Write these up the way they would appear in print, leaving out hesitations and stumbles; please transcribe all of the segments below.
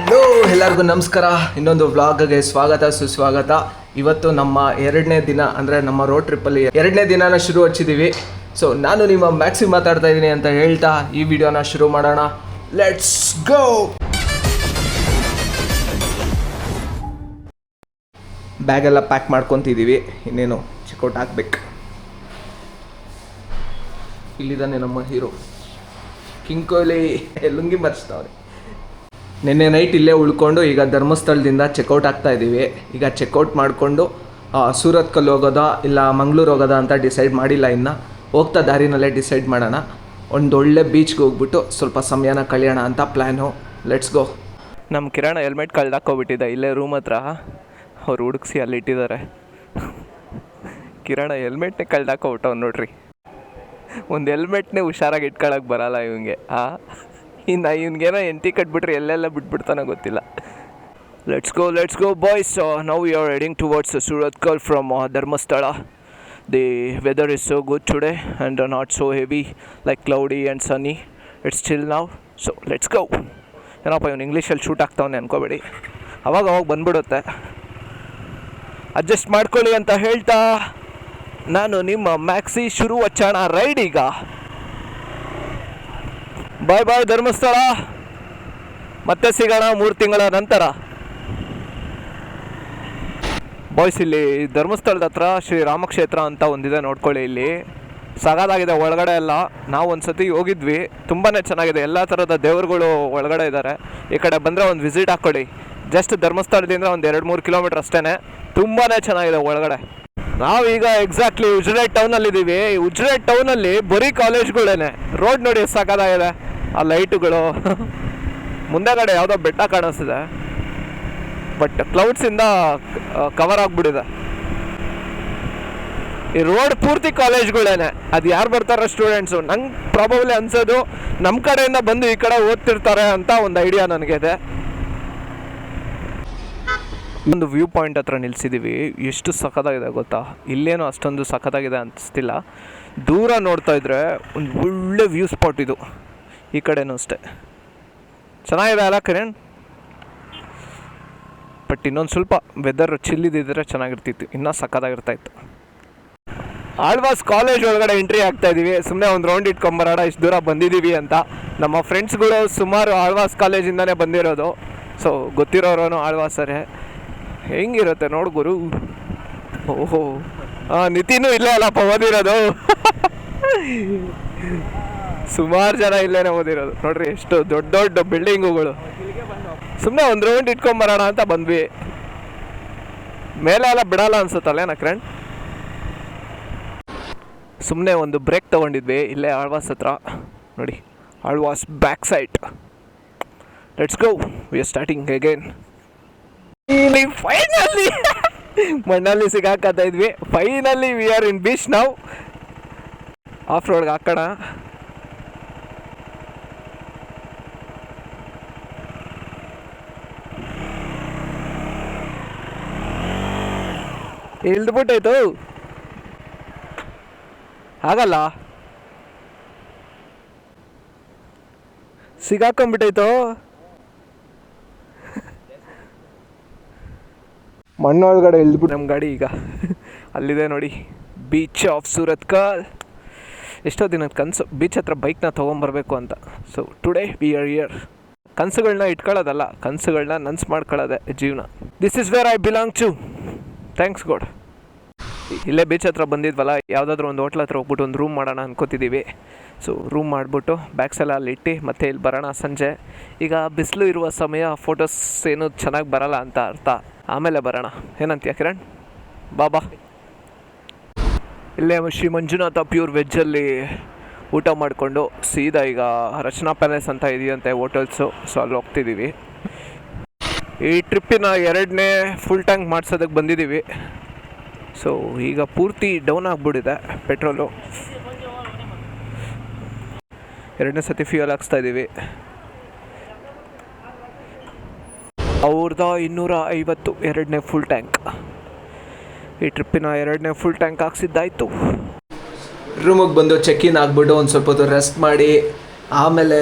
Hello ಎಲ್ಲರಿಗೂ ನಮಸ್ಕಾರ. ಇನ್ನೊಂದು ವ್ಲಾಗ್ಗೆ ಸ್ವಾಗತ ಸುಸ್ವಾಗತ. ಇವತ್ತು ನಮ್ಮ ಎರಡನೇ ದಿನ ಅಂದರೆ ನಮ್ಮ ರೋಡ್ ಟ್ರಿಪ್ಪಲ್ಲಿ ಎರಡನೇ ದಿನನ ಶುರು ಹಚ್ಚಿದ್ದೀವಿ. ಸೊ ನಾನು ನಿಮ್ಮ ಮ್ಯಾಕ್ಸಿ ಮಾತಾಡ್ತಾ ಇದ್ದೀನಿ ಅಂತ ಹೇಳ್ತಾ ಈ ವಿಡಿಯೋನ ಶುರು ಮಾಡೋಣ. Let's go. ಬ್ಯಾಗೆಲ್ಲ ಪ್ಯಾಕ್ ಮಾಡ್ಕೊತಿದ್ದೀವಿ, ಇನ್ನೇನು ಚೆಕ್ಔಟ್ ಹಾಕ್ಬೇಕು. ಇಲ್ಲಿದ್ದಾನೆ ನಮ್ಮ ಹೀರೋ ಕಿಂಗ್ ಕೊಹ್ಲಿ, ಲುಂಗಿ ಮರ್ಚ್ತಾವ್ರೆ. ನಿನ್ನೆ ನೈಟ್ ಇಲ್ಲೇ ಉಳ್ಕೊಂಡು ಈಗ ಧರ್ಮಸ್ಥಳದಿಂದ ಚೆಕ್ಔಟ್ ಆಗ್ತಾ ಇದ್ದೀವಿ. ಈಗ ಚೆಕ್ಔಟ್ ಮಾಡಿಕೊಂಡು ಸೂರತ್ಕಲ್ ಹೋಗೋದಾ ಇಲ್ಲ ಮಂಗಳೂರು ಹೋಗೋದಾ ಅಂತ ಡಿಸೈಡ್ ಮಾಡಿಲ್ಲ. ಇನ್ನು ಹೋಗ್ತಾ ದಾರಿನಲ್ಲೇ ಡಿಸೈಡ್ ಮಾಡೋಣ. ಒಂದೊಳ್ಳೆ ಬೀಚ್ಗೆ ಹೋಗ್ಬಿಟ್ಟು ಸ್ವಲ್ಪ ಸಮಯನ ಕಳೆಯೋಣ ಅಂತ ಪ್ಲ್ಯಾನು. Let's go. ನಮ್ಮ ಕಿರಣ ಹೆಲ್ಮೆಟ್ ಕಳ್ದಾಕೋಗ್ಬಿಟ್ಟಿದ್ದೆ ಇಲ್ಲೇ ರೂಮ್ ಹತ್ರ. ಅವ್ರು ಹುಡುಕ್ಸಿ ಅಲ್ಲಿ ಇಟ್ಟಿದ್ದಾರೆ. ಕಿರಣ ಹೆಲ್ಮೆಟ್ನೇ ಕಳ್ದಾಕೋಬಿಟ್ಟವ್ ನೋಡ್ರಿ. ಒಂದು ಹೆಲ್ಮೆಟ್ನೇ ಹುಷಾರಾಗಿ ಇಟ್ಕೊಳಕ್ಕೆ ಬರಲ್ಲ ಇವಂಗೆ. ಇನ್ನು ಇವ್ನಿಗೇನೋ ಎಂಟಿ ಕಟ್ಬಿಟ್ರೆ ಎಲ್ಲೆಲ್ಲ ಬಿಟ್ಬಿಡ್ತಾನೋ ಗೊತ್ತಿಲ್ಲ. Let's go boys. Now we are heading towards Surathkal from Dharmasthala. The weather is so good today and not so heavy like cloudy and sunny. It's chill now. So let's go. ಏನಪ್ಪ ಇವನು ಇಂಗ್ಲೀಷಲ್ಲಿ shoot ಆಗ್ತಾವನೆ ಅನ್ಕೋಬೇಡಿ, ಅವಾಗ ಬಂದ್ಬಿಡುತ್ತೆ. Adjust ಮಾಡ್ಕೊಳ್ಳಿ ಅಂತ ಹೇಳ್ತಾ ನಾನು ನಿಮ್ಮ ಮ್ಯಾಕ್ಸಿ ಶುರು ಹಚ್ಚೋಣ ರೈಡ್ ಈಗ. ಬಾಯ್ ಬಾಯ್ ಧರ್ಮಸ್ಥಳ, ಮತ್ತೆ ಸಿಗೋಣ 3 ತಿಂಗಳ ನಂತರ. ಬಾಯ್ಸ್, ಇಲ್ಲಿ ಧರ್ಮಸ್ಥಳದ ಹತ್ರ ಶ್ರೀ ರಾಮಕ್ಷೇತ್ರ ಅಂತ ಒಂದಿದೆ, ನೋಡ್ಕೊಳ್ಳಿ. ಇಲ್ಲಿ ಸಗದಾಗಿದೆ ಒಳಗಡೆ ಎಲ್ಲ. ನಾವು ಒಂದು ಸತಿ ಹೋಗಿದ್ವಿ, ತುಂಬಾ ಚೆನ್ನಾಗಿದೆ. ಎಲ್ಲ ಥರದ ದೇವರುಗಳು ಒಳಗಡೆ ಇದ್ದಾರೆ. ಈ ಕಡೆ ಬಂದರೆ ಒಂದು ವಿಸಿಟ್ ಹಾಕ್ಕೊಳ್ಳಿ. ಜಸ್ಟ್ ಧರ್ಮಸ್ಥಳದಿಂದ ಒಂದು 2-3 ಕಿಲೋಮೀಟ್ರ್ ಅಷ್ಟೇ. ತುಂಬಾ ಚೆನ್ನಾಗಿದೆ ಒಳಗಡೆ. ನಾವೀಗ ಎಕ್ಸಾಕ್ಟ್ಲಿ ಉಜ್ರೇಡ್ ಟೌನಲ್ಲಿದ್ದೀವಿ. ಉಜ್ರೇಡ್ ಟೌನಲ್ಲಿ ಬರೀ ಕಾಲೇಜ್ಗಳೇನೆ. ರೋಡ್ ನೋಡಿ ಸಾಕಾಗಿದೆ. ಆ ಲೈಟುಗಳು ಮುಂದೆಗಡೆ ಯಾವುದೋ ಬೆಟ್ಟ ಕಾಣಿಸ್ತಿದೆ, ಬಟ್ ಕ್ಲೌಡ್ಸಿಂದ ಕವರ್ ಆಗಿಬಿಟ್ಟಿದೆ. ಈ ರೋಡ್ ಪೂರ್ತಿ ಕಾಲೇಜ್ಗಳೇನೆ. ಅದು ಯಾರು ಬರ್ತಾರೋ ಸ್ಟೂಡೆಂಟ್ಸು. ನಂಗೆ ಪ್ರಾಬಬ್ಲಿ ಅನ್ಸೋದು ನಮ್ಮ ಕಡೆಯಿಂದ ಬಂದು ಈ ಕಡೆ ಓದ್ತಿರ್ತಾರೆ ಅಂತ ಒಂದು ಐಡಿಯಾ ನನಗಿದೆ. ಒಂದು ವ್ಯೂ ಪಾಯಿಂಟ್ ಹತ್ರ ನಿಲ್ಸಿದ್ದೀವಿ. ಎಷ್ಟು ಸಖತ್ತಾಗಿದೆ ಗೊತ್ತಾ. ಇಲ್ಲೇನೋ ಅಷ್ಟೊಂದು ಸಖತ್ತಾಗಿದೆ ಅನಿಸ್ತಿಲ್ಲ. ದೂರ ನೋಡ್ತಾ ಇದ್ರೆ ಒಂದು ಒಳ್ಳೆ ವ್ಯೂ ಸ್ಪಾಟ್ ಇದು. ಈ ಕಡೆನೂ ಅಷ್ಟೇ ಚೆನ್ನಾಗಿದೆ ಅಲ್ಲ ಕಿರಣ್? ಬಟ್ ಇನ್ನೊಂದು ಸ್ವಲ್ಪ ವೆದರ್ ಚಿಲ್ಲಿದ್ದಿದ್ರೆ ಚೆನ್ನಾಗಿರ್ತಿತ್ತು, ಇನ್ನೂ ಸಖತ್ತಾಗಿರ್ತಾಯಿತ್ತು. ಆಳ್ವಾಸ್ ಕಾಲೇಜ್ ಒಳಗಡೆ ಎಂಟ್ರಿ ಆಗ್ತಾ ಇದ್ದೀವಿ. ಸುಮ್ಮನೆ ಒಂದು ರೌಂಡ್ ಇಟ್ಕೊಂಬರೋಣ, ಇಷ್ಟು ದೂರ ಬಂದಿದ್ದೀವಿ ಅಂತ. ನಮ್ಮ ಫ್ರೆಂಡ್ಸ್ಗಳು ಸುಮಾರು ಆಳ್ವಾಸ್ ಕಾಲೇಜಿಂದನೇ ಬಂದಿರೋದು. ಸೊ ಗೊತ್ತಿರೋರು ಆಳ್ವಾಸರೇ. ಹೆಂಗಿರುತ್ತೆ ನೋಡು ಗುರು. ಓಹೋ, ನಿತಿನೂ ಇಲ್ಲೇ ಅಲ್ಲಪ್ಪ ಓದಿರೋದು. ಸುಮಾರು ಜನ ಇಲ್ಲೇನೆ ಓದಿರೋದು ನೋಡ್ರಿ. ಎಷ್ಟು ದೊಡ್ಡ ದೊಡ್ಡ ಬಿಲ್ಡಿಂಗುಗಳು. ಸುಮ್ಮನೆ ಒಂದು ರೌಂಡ್ ಇಟ್ಕೊಂಬರೋಣ ಅಂತ ಬಂದ್ವಿ. ಮೇಲೆ ಎಲ್ಲ ಬಿಡಲ್ಲ ಅನ್ಸುತ್ತಲ್ಲ ನಕ್ರಣ್. ಸುಮ್ಮನೆ ಒಂದು ಬ್ರೇಕ್ ತೊಗೊಂಡಿದ್ವಿ ಇಲ್ಲೇ ಆಳ್ವಾಸ್ ಹತ್ರ ನೋಡಿ. Alvas back side. Let's go. We are starting again. Finally ಮಣ್ಣಲ್ಲಿ ಸಿಗಾಕತ್ತಾ ಇದ್ವಿ. Finally we are in beach ನಾವು. ಆಫ್ ರೋಡ್ಗೆ ಹಾಕೋಣ. ಇಳ್ದ್ಬಿಟ್ಟಾಯ್ತು, ಆಗಲ್ಲ, ಸಿಗಾಕೊಂಡ್ಬಿಟ್ಟಾಯ್ತು. ಮಣ್ಣೊಳಗಡೆ ಇಳಿದ್ಬಿಟ್ಟು ನಮ್ಮ ಗಾಡಿ ಈಗ ಅಲ್ಲಿದೆ ನೋಡಿ, ಬೀಚ್ ಆಫ್ ಸೂರತ್ಕಲ್. ಎಷ್ಟೋ ದಿನದ ಕನಸು ಬೀಚ್ ಹತ್ರ ಬೈಕ್ನ ತೊಗೊಂಬರ್ಬೇಕು ಅಂತ. So today we are here. ಕನಸುಗಳನ್ನ ಇಟ್ಕೊಳ್ಳೋದಲ್ಲ, ಕನಸುಗಳನ್ನ ನನ್ಸು ಮಾಡ್ಕೊಳ್ಳೋದೆ ಜೀವನ. This is where I belong to. Thanks God. ಇಲ್ಲೇ ಬೀಚ್ ಹತ್ರ ಬಂದಿದ್ವಲ್ಲ, ಯಾವುದಾದ್ರೂ ಒಂದು ಹೋಟ್ಲ್ ಹತ್ರ ಹೋಗ್ಬಿಟ್ಟು ಒಂದು ರೂಮ್ ಮಾಡೋಣ ಅನ್ಕೋತಿದ್ದೀವಿ. ಸೊ ರೂಮ್ ಮಾಡಿಬಿಟ್ಟು ಬ್ಯಾಗ್ಸ್ ಎಲ್ಲ ಅಲ್ಲಿ ಇಟ್ಟು ಮತ್ತೆ ಇಲ್ಲಿ ಬರೋಣ ಸಂಜೆ. ಈಗ ಬಿಸಿಲು ಇರುವ ಸಮಯ, ಫೋಟೋಸ್ ಏನು ಚೆನ್ನಾಗಿ ಬರೋಲ್ಲ ಅಂತ ಅರ್ಥ. ಆಮೇಲೆ ಬರೋಣ, ಏನಂತೀಯ ಕಿರಣ್? ಬಾಬಾ. ಇಲ್ಲೇ ಶ್ರೀ ಮಂಜುನಾಥ ಪ್ಯೂರ್ ವೆಜ್ಜಲ್ಲಿ ಊಟ ಮಾಡಿಕೊಂಡು ಸೀದಾ ಈಗ ರಚನಾ ಪ್ಯಾಲೇಸ್ ಅಂತ ಇದೆಯಂತೆ ಹೋಟೆಲ್ಸು. ಸೊ ಅಲ್ಲಿ ಹೋಗ್ತಿದ್ದೀವಿ. ಈ ಟ್ರಿಪ್ಪಿನ 2ನೇ ಫುಲ್ ಟ್ಯಾಂಕ್ ಮಾಡಿಸೋದಕ್ಕೆ ಬಂದಿದ್ದೀವಿ. ಸೊ ಈಗ ಪೂರ್ತಿ ಡೌನ್ ಆಗಿಬಿಟ್ಟಿದೆ ಪೆಟ್ರೋಲು. 2ನೇ ಸತಿ ಫ್ಯೂಯಲ್ ಹಾಕ್ಸ್ತಾ ಇದ್ದೀವಿ. 1250 2ನೇ ಫುಲ್ ಟ್ಯಾಂಕ್. ಈ ಟ್ರಿಪ್ಪಿನ 2ನೇ ಫುಲ್ ಟ್ಯಾಂಕ್ ಹಾಕ್ಸಿದ್ದಾಯಿತು. ರೂಮಿಗೆ ಬಂದು ಚೆಕ್ ಇನ್ ಆಗಿಬಿಟ್ಟು ಒಂದು ಸ್ವಲ್ಪ ಹೊತ್ತು ರೆಸ್ಟ್ ಮಾಡಿ ಆಮೇಲೆ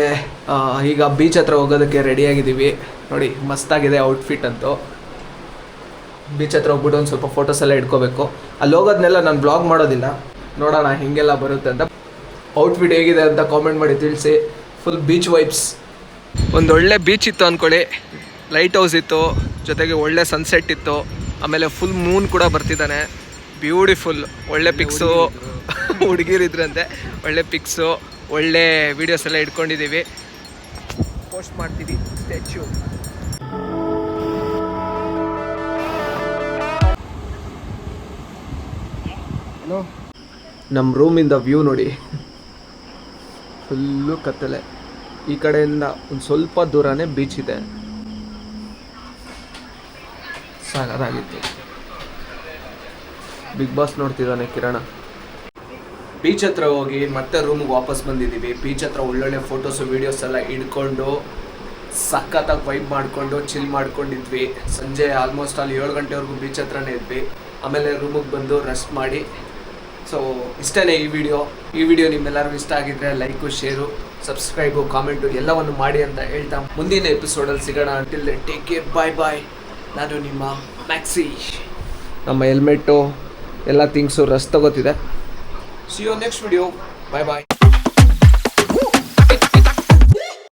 ಈಗ ಬೀಚ್ ಹತ್ರ ಹೋಗೋದಕ್ಕೆ ರೆಡಿಯಾಗಿದ್ದೀವಿ. ನೋಡಿ ಮಸ್ತಾಗಿದೆ ಔಟ್ಫಿಟ್ ಅಂತೂ. ಬೀಚ್ ಹತ್ರ ಹೋಗ್ಬಿಟ್ಟು ಒಂದು ಸ್ವಲ್ಪ ಫೋಟೋಸ್ ಎಲ್ಲ ಇಟ್ಕೋಬೇಕು. ಅಲ್ಲಿ ಹೋಗೋದನ್ನೆಲ್ಲ ನಾನು ಬ್ಲಾಗ್ ಮಾಡೋದಿಲ್ಲ, ನೋಡೋಣ ಹಿಂಗೆಲ್ಲ ಬರುತ್ತೆ ಅಂತ. ಔಟ್ಫಿಟ್ ಹೇಗಿದೆ ಅಂತ ಕಾಮೆಂಟ್ ಮಾಡಿ ತಿಳಿಸಿ. Full beach vibes. ಒಂದೊಳ್ಳೆ ಬೀಚ್ ಇತ್ತು ಅಂದ್ಕೊಳ್ಳಿ, ಲೈಟ್ ಹೌಸ್ ಇತ್ತು, ಜೊತೆಗೆ ಒಳ್ಳೆ ಸನ್ಸೆಟ್ ಇತ್ತು, ಆಮೇಲೆ ಫುಲ್ ಮೂನ್ ಕೂಡ ಬರ್ತಿದ್ದಾನೆ. ಬ್ಯೂಟಿಫುಲ್, ಒಳ್ಳೆ ಪಿಕ್ಸು. ಹುಡುಗಿರಿದ್ರಂತೆ, ಒಳ್ಳೆ ಪಿಕ್ಸು, ಒಳ್ಳೆ ವೀಡಿಯೋಸ್ ಎಲ್ಲ ಇಟ್ಕೊಂಡಿದ್ದೀವಿ, ಪೋಸ್ಟ್ ಮಾಡ್ತೀವಿ. ಸ್ಟ್ಯಾಚ್ಯೂ ನಮ್ಮ ರೂಮಿಂದ ವ್ಯೂ ನೋಡಿ, ಫುಲ್ಲು ಕತ್ತಲೆ. ಈ ಕಡೆಯಿಂದ ಒಂದು ಸ್ವಲ್ಪ ದೂರನೇ ಬೀಚ್ ಇದೆ. ಸಾಕಾಗಿತ್ತು. ಬಿಗ್ ಬಾಸ್ ನೋಡ್ತಿದ್ದಾನೆ ಕಿರಣ. ಬೀಚ್ ಹತ್ರ ಹೋಗಿ ಮತ್ತೆ ರೂಮ್ಗೆ ವಾಪಸ್ ಬಂದಿದ್ದೀವಿ. ಬೀಚ್ ಹತ್ರ ಒಳ್ಳೊಳ್ಳೆ ಫೋಟೋಸು ವೀಡಿಯೋಸ್ ಎಲ್ಲ ಇಟ್ಕೊಂಡು ಸಖತ್ತಾಗಿ ವೈಬ್ ಮಾಡಿಕೊಂಡು ಚಿಲ್ ಮಾಡ್ಕೊಂಡಿದ್ವಿ. ಸಂಜೆ ಆಲ್ಮೋಸ್ಟ್ ಅಲ್ಲಿ 7 ಗಂಟೆವರೆಗೂ ಬೀಚ್ ಹತ್ರನೇ ಇದ್ವಿ. ಆಮೇಲೆ ರೂಮಿಗೆ ಬಂದು ರೆಸ್ಟ್ ಮಾಡಿ. ಸೊ ಇಷ್ಟೇ ಈ ವಿಡಿಯೋ ನಿಮ್ಮೆಲ್ಲರಿಗೂ ಇಷ್ಟ ಆಗಿದ್ರೆ ಲೈಕು, ಶೇರು, ಸಬ್ಸ್ಕ್ರೈಬು, ಕಾಮೆಂಟು ಎಲ್ಲವನ್ನು ಮಾಡಿ ಅಂತ ಹೇಳ್ತಾ ಮುಂದಿನ ಎಪಿಸೋಡಲ್ಲಿ ಸಿಗೋಣ. ಅಂಟಿಲ್ ದೆನ್ ಟೇಕ್ ಕೇರ್, ಬಾಯ್. ನಾನು ನಿಮ್ಮ ಮ್ಯಾಕ್ಸಿ. ನಮ್ಮ ಹೆಲ್ಮೆಟ್ಟು ಎಲ್ಲ things ರಸ್ ತಗೋತಿದೆ. See you next video. Bye.